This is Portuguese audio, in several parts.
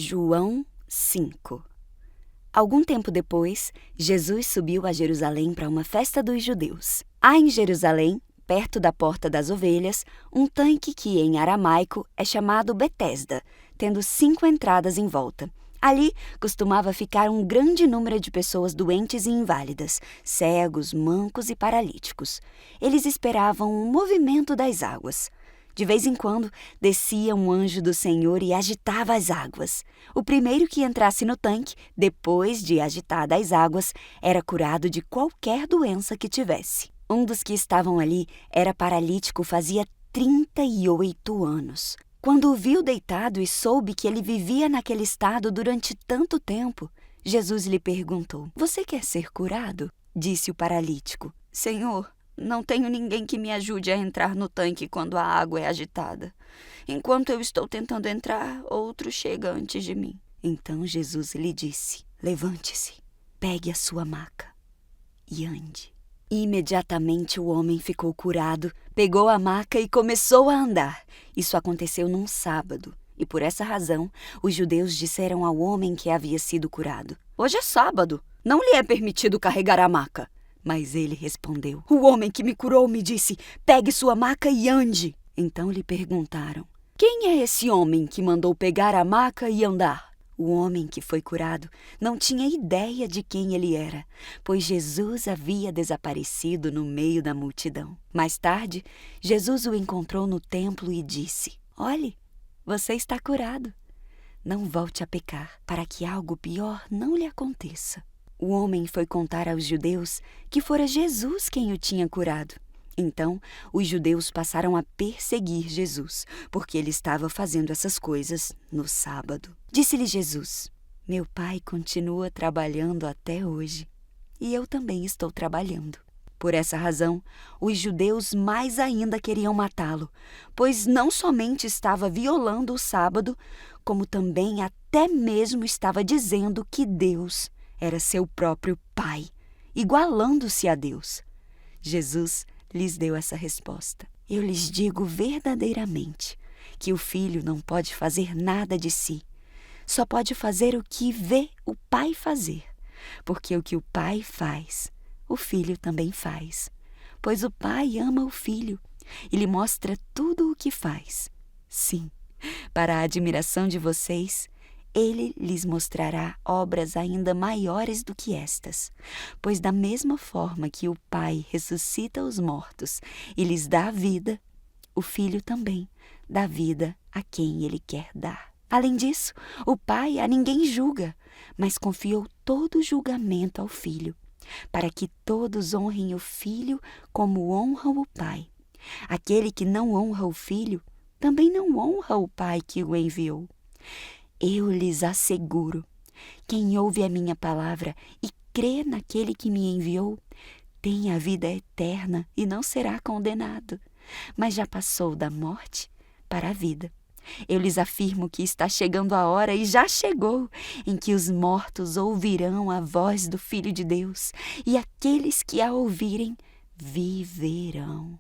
João 5. Algum tempo depois, Jesus subiu a Jerusalém para uma festa dos judeus. Há em Jerusalém, perto da Porta das Ovelhas, um tanque que em aramaico é chamado Betesda, tendo 5 entradas em volta. Ali costumava ficar um grande número de pessoas doentes e inválidas, cegos, mancos e paralíticos. Eles esperavam o movimento das águas. De vez em quando, descia um anjo do Senhor e agitava as águas. O primeiro que entrasse no tanque, depois de agitadas as águas, era curado de qualquer doença que tivesse. Um dos que estavam ali era paralítico fazia 38 anos. Quando o viu deitado e soube que ele vivia naquele estado durante tanto tempo, Jesus lhe perguntou: "Você quer ser curado?" Disse o paralítico: "Senhor, não tenho ninguém que me ajude a entrar no tanque quando a água é agitada. Enquanto eu estou tentando entrar, outro chega antes de mim." Então Jesus lhe disse: "Levante-se, pegue a sua maca e ande." Imediatamente o homem ficou curado, pegou a maca e começou a andar. Isso aconteceu num sábado, e por essa razão os judeus disseram ao homem que havia sido curado: "Hoje é sábado, não lhe é permitido carregar a maca." Mas ele respondeu: "O homem que me curou me disse: pegue sua maca e ande." Então lhe perguntaram: "Quem é esse homem que mandou pegar a maca e andar?" O homem que foi curado não tinha ideia de quem ele era, pois Jesus havia desaparecido no meio da multidão. Mais tarde, Jesus o encontrou no templo e disse: "Olhe, você está curado. Não volte a pecar, para que algo pior não lhe aconteça." O homem foi contar aos judeus que fora Jesus quem o tinha curado. Então, os judeus passaram a perseguir Jesus, porque ele estava fazendo essas coisas no sábado. Disse-lhe Jesus: "Meu Pai continua trabalhando até hoje, e eu também estou trabalhando." Por essa razão, os judeus mais ainda queriam matá-lo, pois não somente estava violando o sábado, como também até mesmo estava dizendo que Deus era seu próprio Pai, igualando-se a Deus. Jesus lhes deu essa resposta: "Eu lhes digo verdadeiramente que o Filho não pode fazer nada de si, só pode fazer o que vê o Pai fazer, porque o que o Pai faz, o Filho também faz, pois o Pai ama o Filho e lhe mostra tudo o que faz. Sim, para a admiração de vocês, ele lhes mostrará obras ainda maiores do que estas, pois da mesma forma que o Pai ressuscita os mortos e lhes dá vida, o Filho também dá vida a quem ele quer dar. Além disso, o Pai a ninguém julga, mas confiou todo o julgamento ao Filho, para que todos honrem o Filho como honram o Pai. Aquele que não honra o Filho também não honra o Pai que o enviou. Eu lhes asseguro, quem ouve a minha palavra e crê naquele que me enviou, tem a vida eterna e não será condenado, mas já passou da morte para a vida. Eu lhes afirmo que está chegando a hora, e já chegou, em que os mortos ouvirão a voz do Filho de Deus, e aqueles que a ouvirem viverão.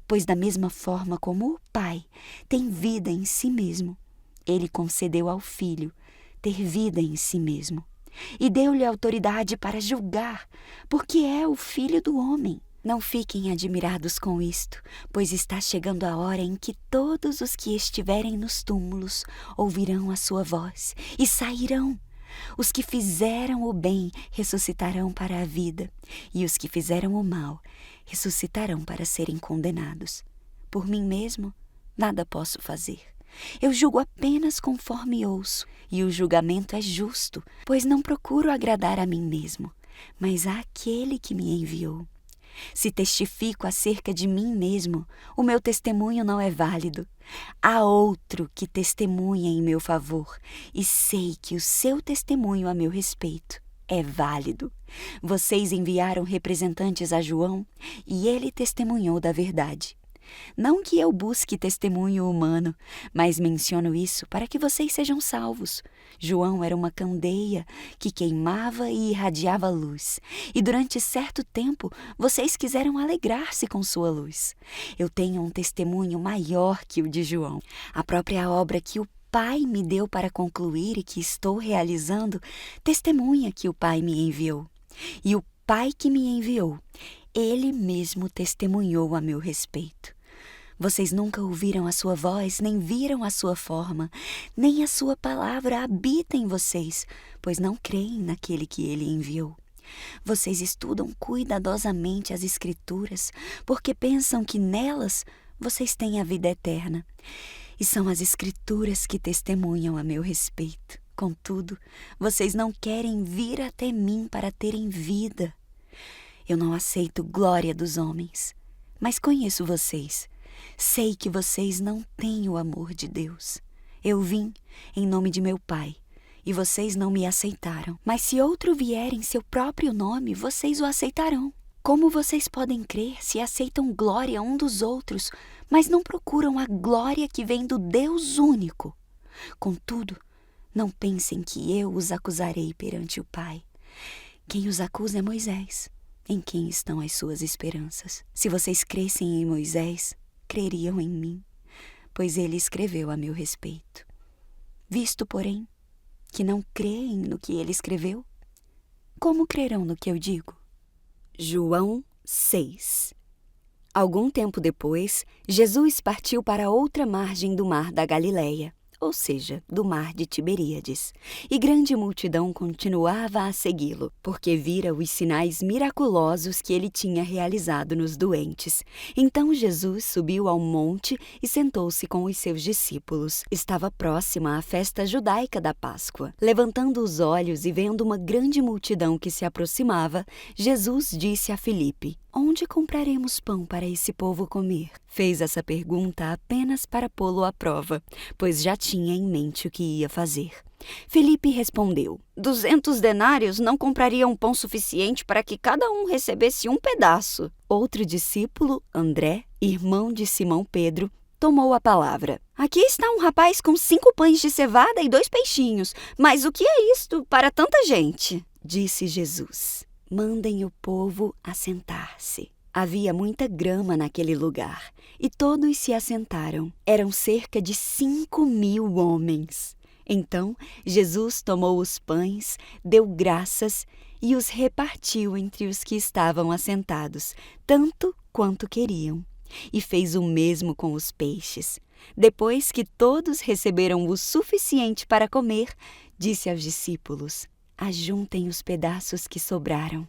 Pois da mesma forma como o Pai tem vida em si mesmo, ele concedeu ao Filho ter vida em si mesmo, e deu-lhe autoridade para julgar, porque é o Filho do homem. Não fiquem admirados com isto, pois está chegando a hora em que todos os que estiverem nos túmulos ouvirão a sua voz e sairão. Os que fizeram o bem ressuscitarão para a vida, e os que fizeram o mal ressuscitarão para serem condenados. Por mim mesmo, nada posso fazer. Eu julgo apenas conforme ouço, e o julgamento é justo, pois não procuro agradar a mim mesmo, mas àquele que me enviou. Se testifico acerca de mim mesmo, o meu testemunho não é válido. Há outro que testemunha em meu favor, e sei que o seu testemunho a meu respeito é válido. Vocês enviaram representantes a João, e ele testemunhou da verdade. Não que eu busque testemunho humano, mas menciono isso para que vocês sejam salvos. João era uma candeia que queimava e irradiava luz, e durante certo tempo vocês quiseram alegrar-se com sua luz. Eu tenho um testemunho maior que o de João, a própria obra que o Pai me deu para concluir e que estou realizando, testemunha que o Pai me enviou. E o Pai que me enviou, Ele mesmo testemunhou a meu respeito. Vocês nunca ouviram a sua voz, nem viram a sua forma, nem a sua palavra habita em vocês, pois não creem naquele que Ele enviou. Vocês estudam cuidadosamente as Escrituras, porque pensam que nelas vocês têm a vida eterna. E são as Escrituras que testemunham a meu respeito. Contudo, vocês não querem vir até mim para terem vida. Eu não aceito glória dos homens, mas conheço vocês. Sei que vocês não têm o amor de Deus. Eu vim em nome de meu Pai, e vocês não me aceitaram. Mas se outro vier em seu próprio nome, vocês o aceitarão. Como vocês podem crer se aceitam glória um dos outros, mas não procuram a glória que vem do Deus único? Contudo, não pensem que eu os acusarei perante o Pai. Quem os acusa é Moisés, em quem estão as suas esperanças. Se vocês crescem em Moisés, creriam em mim, pois ele escreveu a meu respeito. Visto, porém, que não creem no que ele escreveu, como crerão no que eu digo? João 6. Algum tempo depois, Jesus partiu para outra margem do mar da Galileia, ou seja, do mar de Tiberíades, e grande multidão continuava a segui-lo, porque vira os sinais miraculosos que ele tinha realizado nos doentes. Então Jesus subiu ao monte e sentou-se com os seus discípulos. Estava próxima a festa judaica da Páscoa. Levantando os olhos e vendo uma grande multidão que se aproximava, Jesus disse a Filipe: "Onde compraremos pão para esse povo comer?" Fez essa pergunta apenas para pô-lo à prova, pois já tinha em mente o que ia fazer. Filipe respondeu: 200 denários não comprariam pão suficiente para que cada um recebesse um pedaço. Outro discípulo, André, irmão de Simão Pedro, tomou a palavra. "Aqui está um rapaz com 5 pães de cevada e 2 peixinhos. Mas o que é isto para tanta gente?" Disse Jesus: "Mandem o povo assentar-se." Havia muita grama naquele lugar, e todos se assentaram. Eram cerca de 5.000 homens. Então Jesus tomou os pães, deu graças e os repartiu entre os que estavam assentados, tanto quanto queriam. E fez o mesmo com os peixes. Depois que todos receberam o suficiente para comer, disse aos discípulos: "Ajuntem os pedaços que sobraram,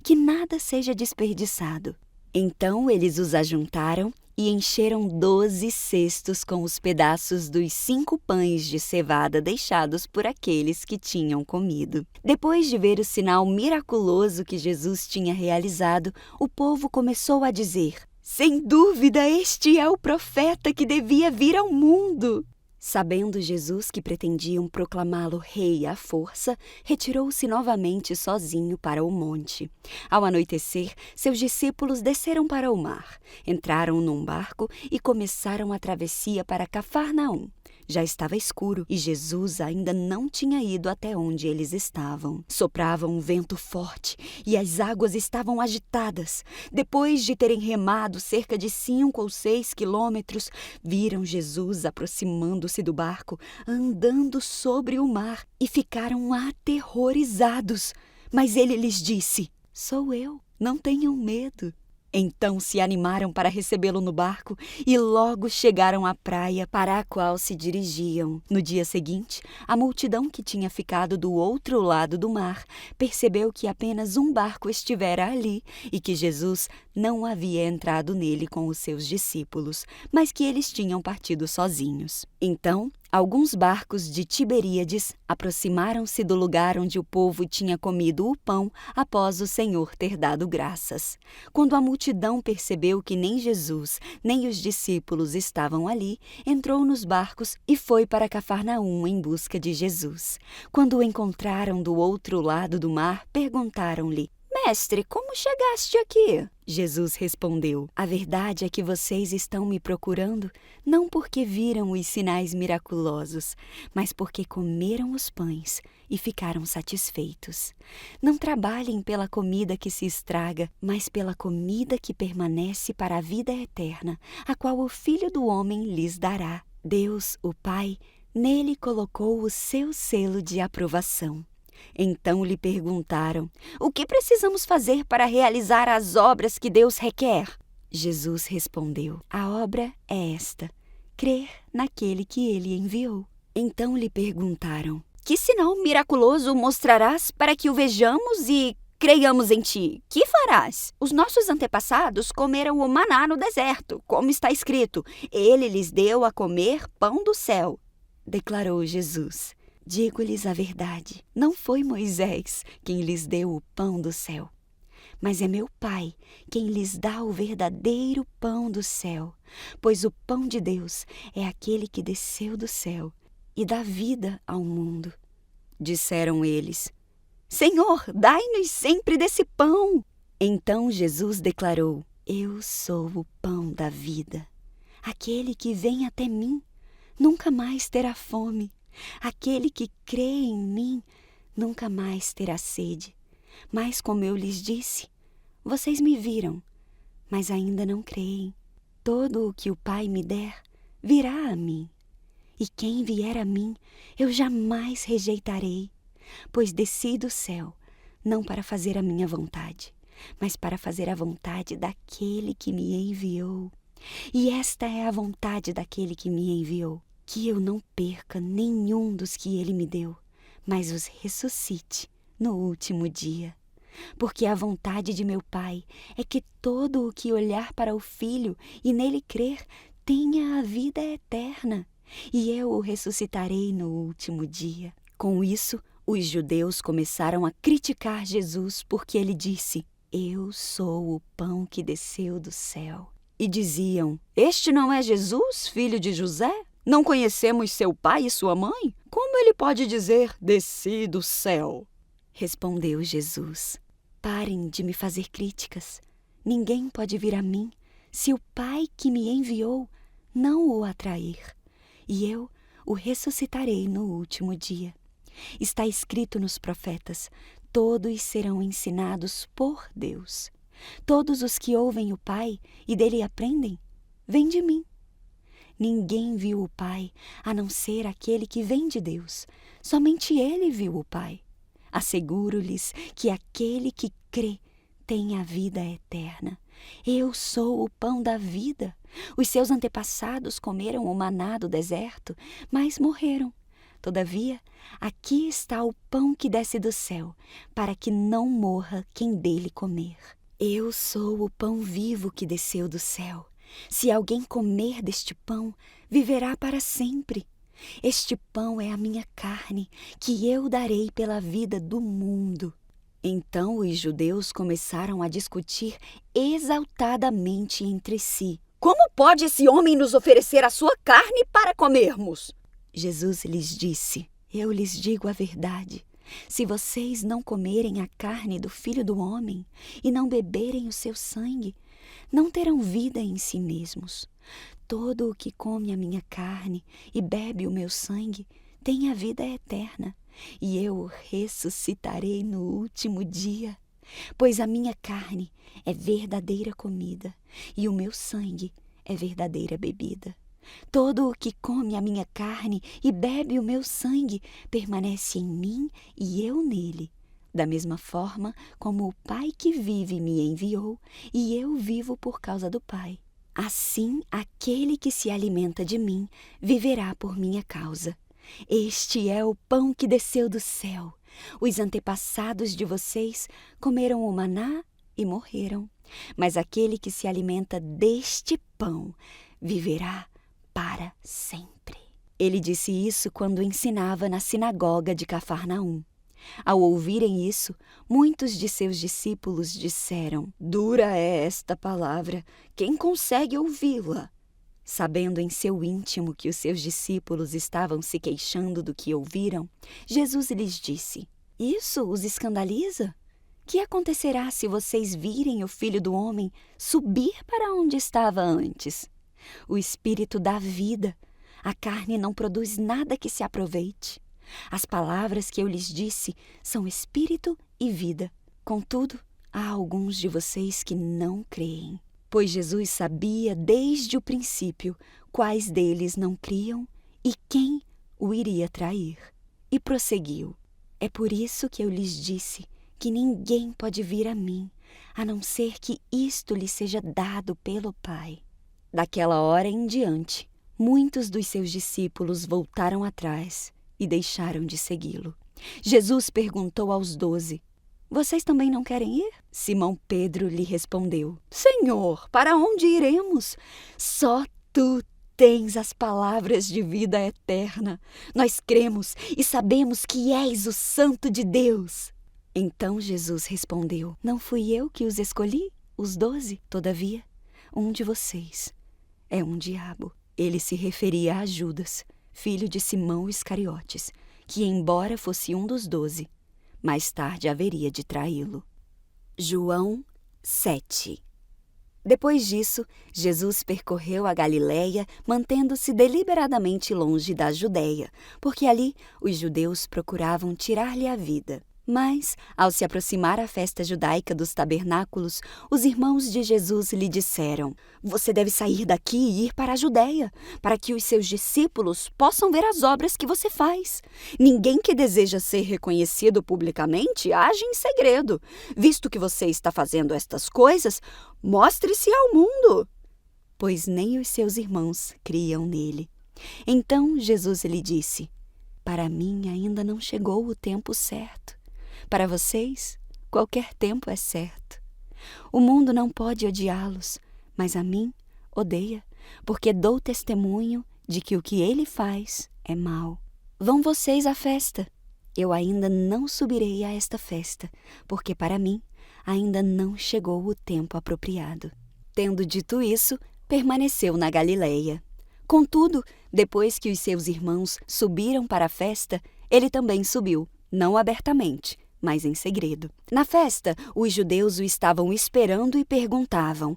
que nada seja desperdiçado." Então eles os ajuntaram e encheram 12 cestos com os pedaços dos 5 pães de cevada deixados por aqueles que tinham comido. Depois de ver o sinal miraculoso que Jesus tinha realizado, o povo começou a dizer: "Sem dúvida, este é o profeta que devia vir ao mundo." Sabendo Jesus que pretendiam proclamá-lo rei à força, retirou-se novamente sozinho para o monte. Ao anoitecer, seus discípulos desceram para o mar, entraram num barco e começaram a travessia para Cafarnaum. Já estava escuro e Jesus ainda não tinha ido até onde eles estavam. Soprava um vento forte e as águas estavam agitadas. Depois de terem remado cerca de 5 ou 6 quilômetros, viram Jesus aproximando-se do barco, andando sobre o mar, e ficaram aterrorizados. Mas ele lhes disse: "Sou eu, não tenham medo." Então se animaram para recebê-lo no barco e logo chegaram à praia para a qual se dirigiam. No dia seguinte, a multidão que tinha ficado do outro lado do mar percebeu que apenas um barco estivera ali e que Jesus não havia entrado nele com os seus discípulos, mas que eles tinham partido sozinhos. Então, alguns barcos de Tiberíades aproximaram-se do lugar onde o povo tinha comido o pão após o Senhor ter dado graças. Quando a multidão percebeu que nem Jesus nem os discípulos estavam ali, entrou nos barcos e foi para Cafarnaum em busca de Jesus. Quando o encontraram do outro lado do mar, perguntaram-lhe: "Mestre, como chegaste aqui?" Jesus respondeu: "A verdade é que vocês estão me procurando, não porque viram os sinais miraculosos, mas porque comeram os pães e ficaram satisfeitos. Não trabalhem pela comida que se estraga, mas pela comida que permanece para a vida eterna, a qual o Filho do Homem lhes dará. Deus, o Pai, Nele colocou o seu selo de aprovação. Então lhe perguntaram: o que precisamos fazer para realizar as obras que Deus requer? Jesus respondeu: a obra é esta: crer naquele que ele enviou. Então lhe perguntaram: que sinal miraculoso mostrarás para que o vejamos e creiamos em ti? Que farás? Os nossos antepassados comeram o maná no deserto, como está escrito: ele lhes deu a comer pão do céu. Declarou Jesus: digo-lhes a verdade, não foi Moisés quem lhes deu o pão do céu, mas é meu Pai quem lhes dá o verdadeiro pão do céu, pois o pão de Deus é aquele que desceu do céu e dá vida ao mundo. Disseram eles: Senhor, dai-nos sempre desse pão. Então Jesus declarou: eu sou o pão da vida. Aquele que vem até mim nunca mais terá fome. Aquele que crê em mim nunca mais terá sede. Mas como eu lhes disse, vocês me viram, mas ainda não creem. Todo o que o Pai me der virá a mim. E quem vier a mim, eu jamais rejeitarei, pois desci do céu, não para fazer a minha vontade, mas para fazer a vontade daquele que me enviou. E esta é a vontade daquele que me enviou, que eu não perca nenhum dos que ele me deu, mas os ressuscite no último dia. Porque a vontade de meu Pai é que todo o que olhar para o Filho e nele crer tenha a vida eterna, e eu o ressuscitarei no último dia. Com isso, os judeus começaram a criticar Jesus porque ele disse: eu sou o pão que desceu do céu. E diziam: este não é Jesus, filho de José? Não conhecemos seu pai e sua mãe? Como ele pode dizer: desci do céu? Respondeu Jesus: parem de me fazer críticas. Ninguém pode vir a mim se o Pai que me enviou não o atrair. E eu o ressuscitarei no último dia. Está escrito nos profetas: todos serão ensinados por Deus. Todos os que ouvem o Pai e dele aprendem, vêm de mim. Ninguém viu o Pai, a não ser aquele que vem de Deus. Somente ele viu o Pai. Asseguro-lhes que aquele que crê tem a vida eterna. Eu sou o pão da vida. Os seus antepassados comeram o maná do deserto, mas morreram. Todavia, aqui está o pão que desce do céu, para que não morra quem dele comer. Eu sou o pão vivo que desceu do céu. Se alguém comer deste pão, viverá para sempre. Este pão é a minha carne, que eu darei pela vida do mundo. Então os judeus começaram a discutir exaltadamente entre si. Como pode esse homem nos oferecer a sua carne para comermos? Jesus lhes disse: eu lhes digo a verdade. Se vocês não comerem a carne do Filho do Homem e não beberem o seu sangue, não terão vida em si mesmos. Todo o que come a minha carne e bebe o meu sangue tem a vida eterna, e eu o ressuscitarei no último dia. Pois a minha carne é verdadeira comida, e o meu sangue é verdadeira bebida. Todo o que come a minha carne e bebe o meu sangue permanece em mim e eu nele, da mesma forma como o Pai que vive me enviou, e eu vivo por causa do Pai. Assim, aquele que se alimenta de mim viverá por minha causa. Este é o pão que desceu do céu. Os antepassados de vocês comeram o maná e morreram. Mas aquele que se alimenta deste pão viverá para sempre. Ele disse isso quando ensinava na sinagoga de Cafarnaum. Ao ouvirem isso, muitos de seus discípulos disseram: dura é esta palavra, quem consegue ouvi-la? Sabendo em seu íntimo que os seus discípulos estavam se queixando do que ouviram, Jesus lhes disse: isso os escandaliza? Que acontecerá se vocês virem o Filho do Homem subir para onde estava antes? O Espírito dá vida, a carne não produz nada que se aproveite. As palavras que eu lhes disse são espírito e vida. Contudo, há alguns de vocês que não creem. Pois Jesus sabia desde o princípio quais deles não criam e quem o iria trair. E prosseguiu: é por isso que eu lhes disse que ninguém pode vir a mim, a não ser que isto lhe seja dado pelo Pai. Daquela hora em diante, muitos dos seus discípulos voltaram atrás e deixaram de segui-lo. Jesus perguntou aos 12: vocês também não querem ir? Simão Pedro lhe respondeu: Senhor, para onde iremos? Só tu tens as palavras de vida eterna. Nós cremos e sabemos que és o Santo de Deus. Então Jesus respondeu: não fui eu que os escolhi, os 12? Todavia, um de vocês é um diabo. Ele se referia a Judas, filho de Simão Iscariotes, que, embora fosse um dos 12, mais tarde haveria de traí-lo. João 7. Depois disso, Jesus percorreu a Galiléia, mantendo-se deliberadamente longe da Judéia, porque ali os judeus procuravam tirar-lhe a vida. Mas, ao se aproximar a festa judaica dos tabernáculos, os irmãos de Jesus lhe disseram: você deve sair daqui e ir para a Judéia, para que os seus discípulos possam ver as obras que você faz. Ninguém que deseja ser reconhecido publicamente age em segredo. Visto que você está fazendo estas coisas, mostre-se ao mundo. Pois nem os seus irmãos criam nele. Então Jesus lhe disse: para mim ainda não chegou o tempo certo. Para vocês, qualquer tempo é certo. O mundo não pode odiá-los, mas a mim odeia, porque dou testemunho de que o que ele faz é mal. Vão vocês à festa. Eu ainda não subirei a esta festa, porque para mim ainda não chegou o tempo apropriado. Tendo dito isso, permaneceu na Galiléia. Contudo, depois que os seus irmãos subiram para a festa, ele também subiu, não abertamente, mas em segredo. Na festa, os judeus o estavam esperando e perguntavam: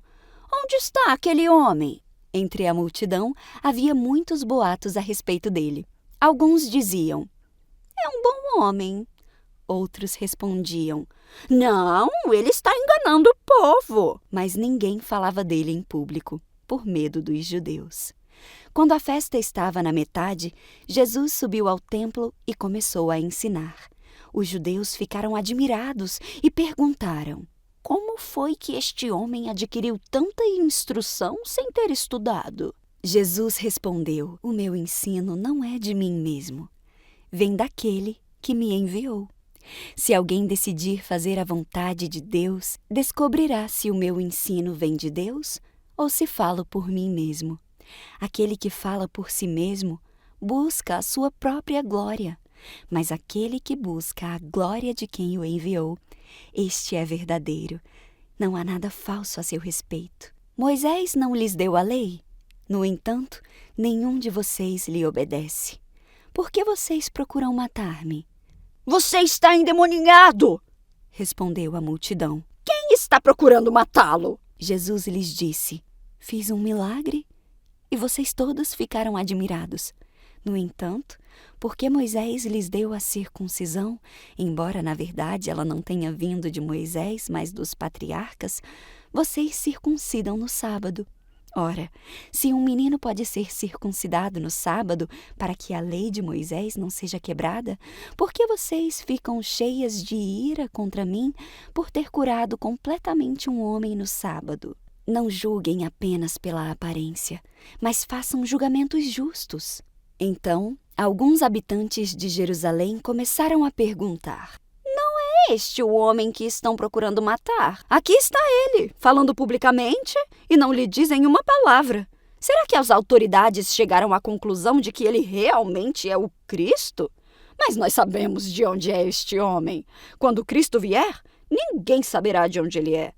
onde está aquele homem? Entre a multidão, havia muitos boatos a respeito dele. Alguns diziam: é um bom homem. Outros respondiam: não, ele está enganando o povo. Mas ninguém falava dele em público, por medo dos judeus. Quando a festa estava na metade, Jesus subiu ao templo e começou a ensinar. Os judeus ficaram admirados e perguntaram: como foi que este homem adquiriu tanta instrução sem ter estudado? Jesus respondeu: o meu ensino não é de mim mesmo. Vem daquele que me enviou. Se alguém decidir fazer a vontade de Deus, descobrirá se o meu ensino vem de Deus ou se falo por mim mesmo. Aquele que fala por si mesmo busca a sua própria glória, mas aquele que busca a glória de quem o enviou, este é verdadeiro. Não há nada falso a seu respeito. Moisés não lhes deu a lei? No entanto, nenhum de vocês lhe obedece. Por que vocês procuram matar-me? Você está endemoninhado! Respondeu a multidão. Quem está procurando matá-lo? Jesus lhes disse: fiz um milagre e vocês todos ficaram admirados. No entanto, porque Moisés lhes deu a circuncisão, embora na verdade ela não tenha vindo de Moisés, mas dos patriarcas, vocês circuncidam no sábado. Ora, se um menino pode ser circuncidado no sábado para que a lei de Moisés não seja quebrada, por que vocês ficam cheias de ira contra mim por ter curado completamente um homem no sábado? Não julguem apenas pela aparência, mas façam julgamentos justos. Então, alguns habitantes de Jerusalém começaram a perguntar: não é este o homem que estão procurando matar? Aqui está ele, falando publicamente, e não lhe dizem uma palavra. Será que as autoridades chegaram à conclusão de que ele realmente é o Cristo? Mas nós sabemos de onde é este homem. Quando Cristo vier, ninguém saberá de onde ele é.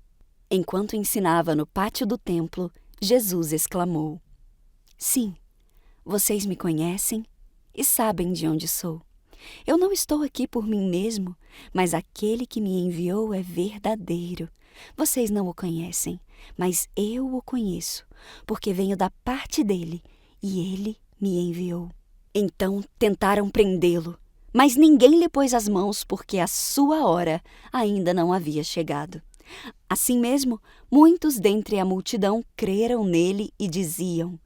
Enquanto ensinava no pátio do templo, Jesus exclamou: sim, vocês me conhecem e sabem de onde sou. Eu não estou aqui por mim mesmo, mas aquele que me enviou é verdadeiro. Vocês não o conhecem, mas eu o conheço, porque venho da parte dele e ele me enviou. Então tentaram prendê-lo, mas ninguém lhe pôs as mãos porque a sua hora ainda não havia chegado. Assim mesmo, muitos dentre a multidão creram nele e diziam: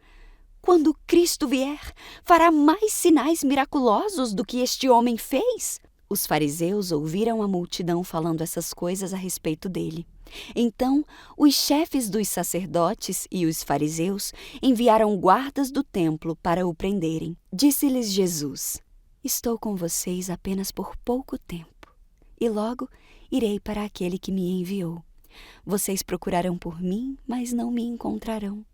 Quando Cristo vier, fará mais sinais miraculosos do que este homem fez. Os fariseus ouviram a multidão falando essas coisas a respeito dele. Então, os chefes dos sacerdotes e os fariseus enviaram guardas do templo para o prenderem. Disse-lhes Jesus: Estou com vocês apenas por pouco tempo, e logo irei para aquele que me enviou. Vocês procurarão por mim, mas não me encontrarão.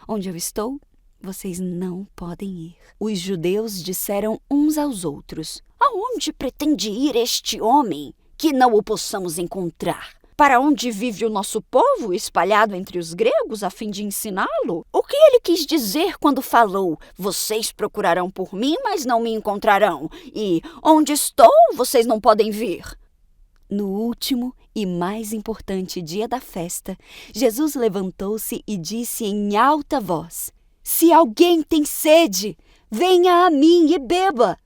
Onde eu estou, vocês não podem ir. Os judeus disseram uns aos outros: Aonde pretende ir este homem, que não o possamos encontrar? Para onde vive o nosso povo, espalhado entre os gregos, a fim de ensiná-lo? O que ele quis dizer quando falou: Vocês procurarão por mim, mas não me encontrarão? E onde estou, vocês não podem vir? No último e mais importante dia da festa, Jesus levantou-se e disse em alta voz: Se alguém tem sede, venha a mim e beba.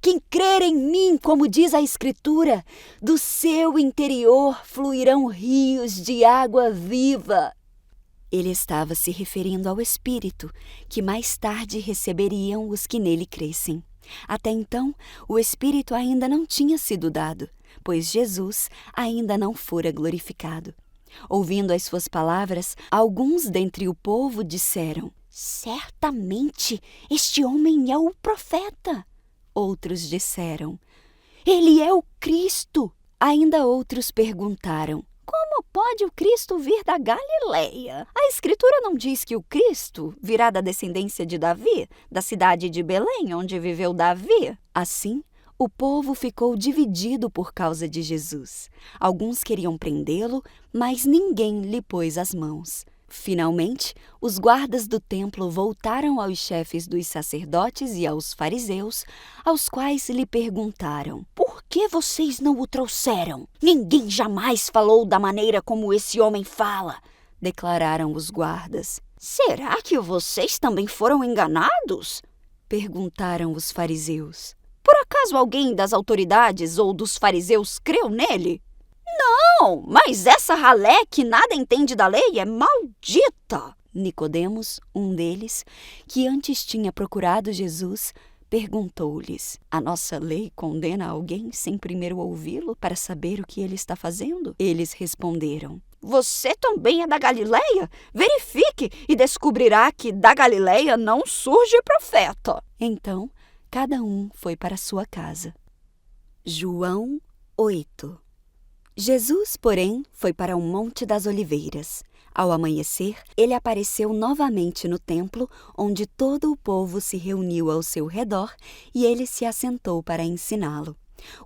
Quem crer em mim, como diz a Escritura, do seu interior fluirão rios de água viva. Ele estava se referindo ao Espírito, que mais tarde receberiam os que nele crescem. Até então, o Espírito ainda não tinha sido dado, pois Jesus ainda não fora glorificado. Ouvindo as suas palavras, alguns dentre o povo disseram: Certamente este homem é o profeta. Outros disseram: Ele é o Cristo. Ainda outros perguntaram: Como pode o Cristo vir da Galileia? A Escritura não diz que o Cristo virá da descendência de Davi, da cidade de Belém, onde viveu Davi? Assim, o povo ficou dividido por causa de Jesus. Alguns queriam prendê-lo, mas ninguém lhe pôs as mãos. Finalmente, os guardas do templo voltaram aos chefes dos sacerdotes e aos fariseus, aos quais lhe perguntaram: Por que vocês não o trouxeram? Ninguém jamais falou da maneira como esse homem fala, declararam os guardas. Será que vocês também foram enganados? Perguntaram os fariseus. Por acaso alguém das autoridades ou dos fariseus creu nele? Não, mas essa ralé que nada entende da lei é maldita. Nicodemos, um deles, que antes tinha procurado Jesus, perguntou-lhes: A nossa lei condena alguém sem primeiro ouvi-lo para saber o que ele está fazendo? Eles responderam: Você também é da Galileia? Verifique e descobrirá que da Galileia não surge profeta. Então, cada um foi para sua casa. João 8. Jesus, porém, foi para o Monte das Oliveiras. Ao amanhecer, ele apareceu novamente no templo, onde todo o povo se reuniu ao seu redor, e ele se assentou para ensiná-lo.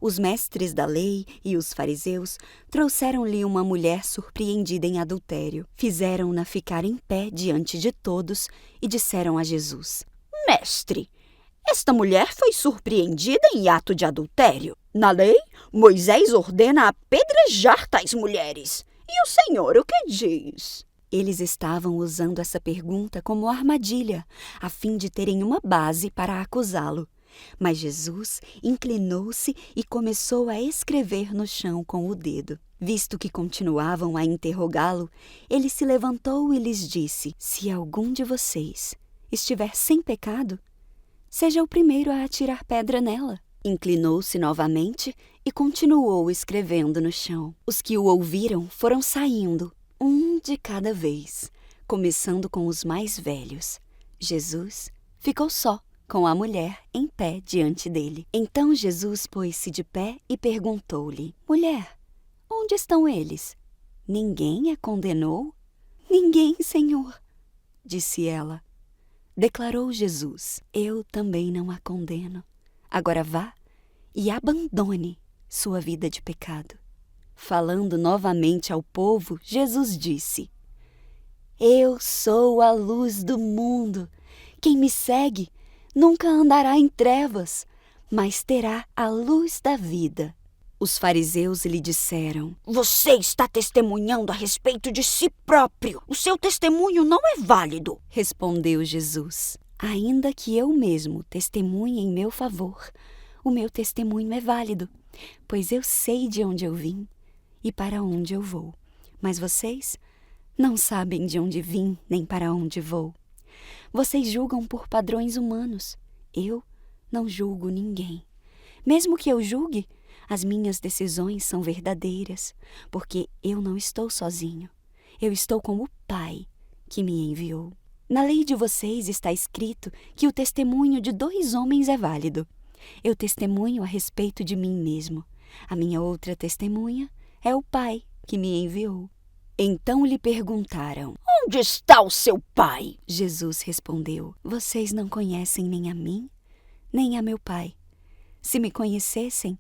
Os mestres da lei e os fariseus trouxeram-lhe uma mulher surpreendida em adultério. Fizeram-na ficar em pé diante de todos e disseram a Jesus: Mestre, esta mulher foi surpreendida em ato de adultério. Na lei, Moisés ordena apedrejar tais mulheres. E o Senhor o que diz? Eles estavam usando essa pergunta como armadilha, a fim de terem uma base para acusá-lo. Mas Jesus inclinou-se e começou a escrever no chão com o dedo. Visto que continuavam a interrogá-lo, ele se levantou e lhes disse: Se algum de vocês estiver sem pecado, seja o primeiro a atirar pedra nela. Inclinou-se novamente e continuou escrevendo no chão. Os que o ouviram foram saindo, um de cada vez, começando com os mais velhos. Jesus ficou só, com a mulher em pé diante dele. Então Jesus pôs-se de pé e perguntou-lhe: Mulher, onde estão eles? Ninguém a condenou? Ninguém, Senhor, disse ela. Declarou Jesus: Eu também não a condeno. Agora vá e abandone sua vida de pecado. Falando novamente ao povo, Jesus disse: Eu sou a luz do mundo. Quem me segue nunca andará em trevas, mas terá a luz da vida. Os fariseus lhe disseram: Você está testemunhando a respeito de si próprio. O seu testemunho não é válido. Respondeu Jesus: Ainda que eu mesmo testemunhe em meu favor, o meu testemunho é válido, pois eu sei de onde eu vim e para onde eu vou. Mas vocês não sabem de onde vim nem para onde vou. Vocês julgam por padrões humanos. Eu não julgo ninguém. Mesmo que eu julgue, as minhas decisões são verdadeiras, porque eu não estou sozinho. Eu estou com o Pai que me enviou. Na lei de vocês está escrito que o testemunho de 2 homens é válido. Eu testemunho a respeito de mim mesmo. A minha outra testemunha é o Pai que me enviou. Então lhe perguntaram: Onde está o seu pai? Jesus respondeu: Vocês não conhecem nem a mim, nem a meu Pai. Se me conhecessem,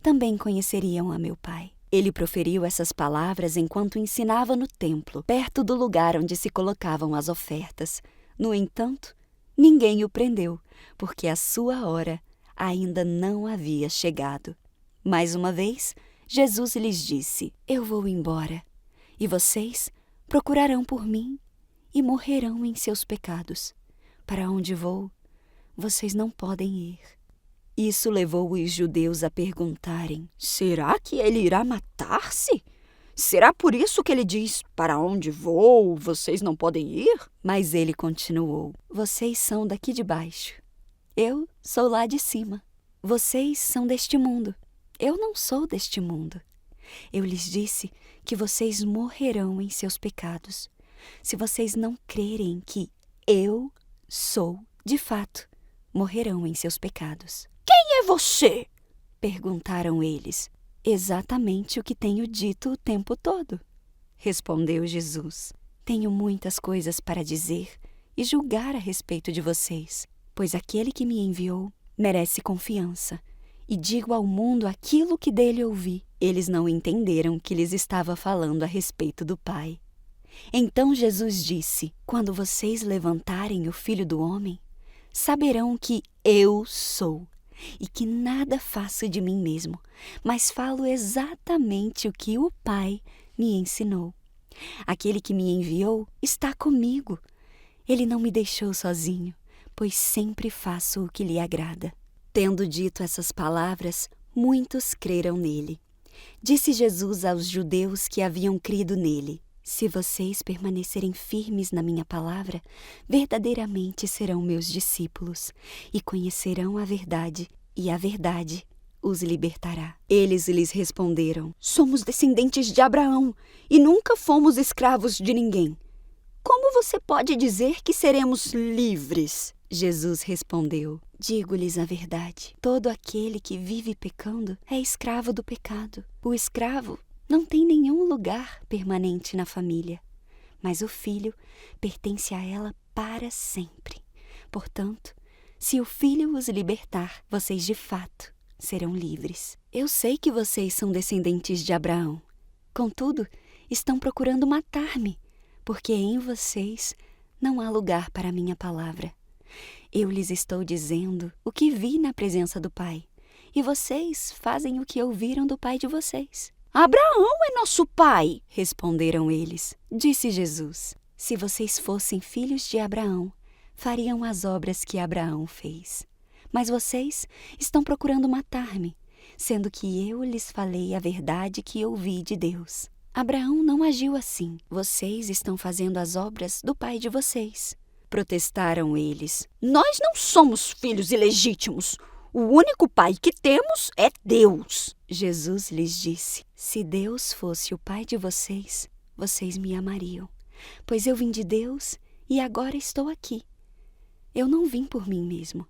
também conheceriam a meu Pai. Ele proferiu essas palavras enquanto ensinava no templo, perto do lugar onde se colocavam as ofertas. No entanto, ninguém o prendeu, porque a sua hora ainda não havia chegado. Mais uma vez, Jesus lhes disse: Eu vou embora, e vocês procurarão por mim e morrerão em seus pecados. Para onde vou, vocês não podem ir. Isso levou os judeus a perguntarem: Será que ele irá matar-se? Será por isso que ele diz: Para onde vou, vocês não podem ir? Mas ele continuou: Vocês são daqui de baixo. Eu sou lá de cima. Vocês são deste mundo. Eu não sou deste mundo. Eu lhes disse que vocês morrerão em seus pecados, se vocês não crerem que eu sou, de fato, morrerão em seus pecados. Quem é você? Perguntaram eles. Exatamente o que tenho dito o tempo todo, respondeu Jesus. Tenho muitas coisas para dizer e julgar a respeito de vocês, pois aquele que me enviou merece confiança, e digo ao mundo aquilo que dele ouvi. Eles não entenderam que lhes estava falando a respeito do Pai. Então Jesus disse: Quando vocês levantarem o Filho do Homem, saberão que eu sou, e que nada faço de mim mesmo, mas falo exatamente o que o Pai me ensinou. Aquele que me enviou está comigo. Ele não me deixou sozinho, pois sempre faço o que lhe agrada. Tendo dito essas palavras, muitos creram nele. Disse Jesus aos judeus que haviam crido nele: Se vocês permanecerem firmes na minha palavra, verdadeiramente serão meus discípulos e conhecerão a verdade, e a verdade os libertará. Eles lhes responderam: Somos descendentes de Abraão e nunca fomos escravos de ninguém. Como você pode dizer que seremos livres? Jesus respondeu: Digo-lhes a verdade. Todo aquele que vive pecando é escravo do pecado. O escravo não tem nenhum lugar permanente na família, mas o filho pertence a ela para sempre. Portanto, se o filho os libertar, vocês de fato serão livres. Eu sei que vocês são descendentes de Abraão. Contudo, estão procurando matar-me, porque em vocês não há lugar para a minha palavra. Eu lhes estou dizendo o que vi na presença do Pai, e vocês fazem o que ouviram do pai de vocês. Abraão é nosso pai, responderam eles. Disse Jesus: Se vocês fossem filhos de Abraão, fariam as obras que Abraão fez. Mas vocês estão procurando matar-me, sendo que eu lhes falei a verdade que ouvi de Deus. Abraão não agiu assim. Vocês estão fazendo as obras do pai de vocês. Protestaram eles. Nós não somos filhos ilegítimos. O único pai que temos é Deus. Jesus lhes disse: Se Deus fosse o pai de vocês, vocês me amariam, pois eu vim de Deus e agora estou aqui. Eu não vim por mim mesmo,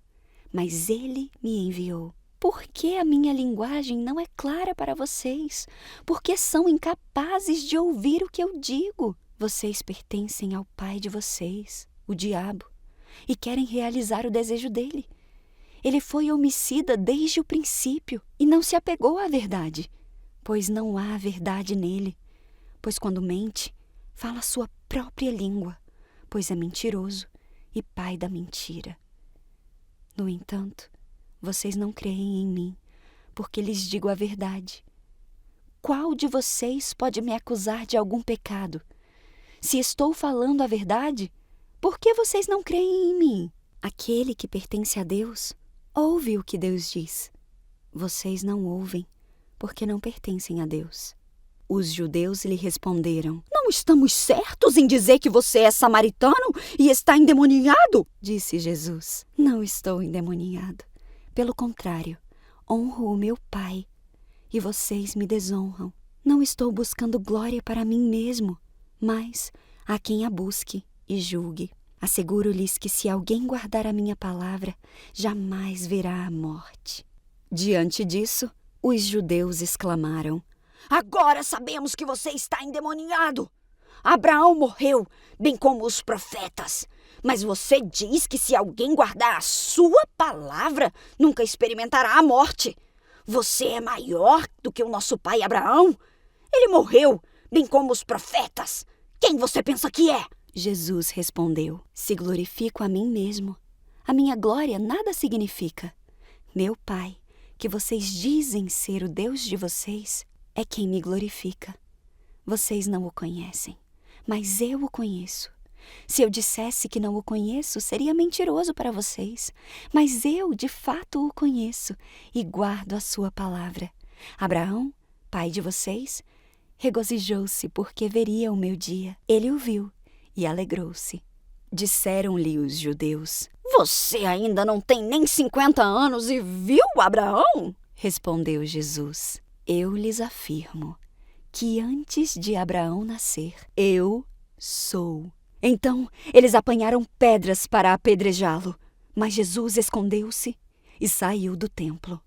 mas Ele me enviou. Por que a minha linguagem não é clara para vocês? Porque são incapazes de ouvir o que eu digo. Vocês pertencem ao pai de vocês, o diabo, e querem realizar o desejo dele. Ele foi homicida desde o princípio e não se apegou à verdade, pois não há verdade nele. Pois quando mente, fala a sua própria língua, pois é mentiroso e pai da mentira. No entanto, vocês não creem em mim, porque lhes digo a verdade. Qual de vocês pode me acusar de algum pecado? Se estou falando a verdade, por que vocês não creem em mim? Aquele que pertence a Deus ouve o que Deus diz. Vocês não ouvem, porque não pertencem a Deus. Os judeus lhe responderam: Não estamos certos em dizer que você é samaritano e está endemoniado? Disse Jesus: Não estou endemoniado. Pelo contrário, honro o meu Pai e vocês me desonram. Não estou buscando glória para mim mesmo, mas a quem a busque e julgue. Asseguro-lhes que se alguém guardar a minha palavra, jamais verá a morte. Diante disso, os judeus exclamaram: Agora sabemos que você está endemoniado. Abraão morreu, bem como os profetas. Mas você diz que se alguém guardar a sua palavra, nunca experimentará a morte. Você é maior do que o nosso pai Abraão? Ele morreu, bem como os profetas. Quem você pensa que é? Jesus respondeu: Se glorifico a mim mesmo, a minha glória nada significa. Meu Pai, que vocês dizem ser o Deus de vocês, é quem me glorifica. Vocês não o conhecem, mas eu o conheço. Se eu dissesse que não o conheço, seria mentiroso para vocês. Mas eu, de fato, o conheço e guardo a sua palavra. Abraão, pai de vocês, regozijou-se porque veria o meu dia. Ele o viu e alegrou-se. Disseram-lhe os judeus: Você ainda não tem nem 50 anos e viu Abraão? Respondeu Jesus: Eu lhes afirmo que antes de Abraão nascer, eu sou. Então eles apanharam pedras para apedrejá-lo, mas Jesus escondeu-se e saiu do templo.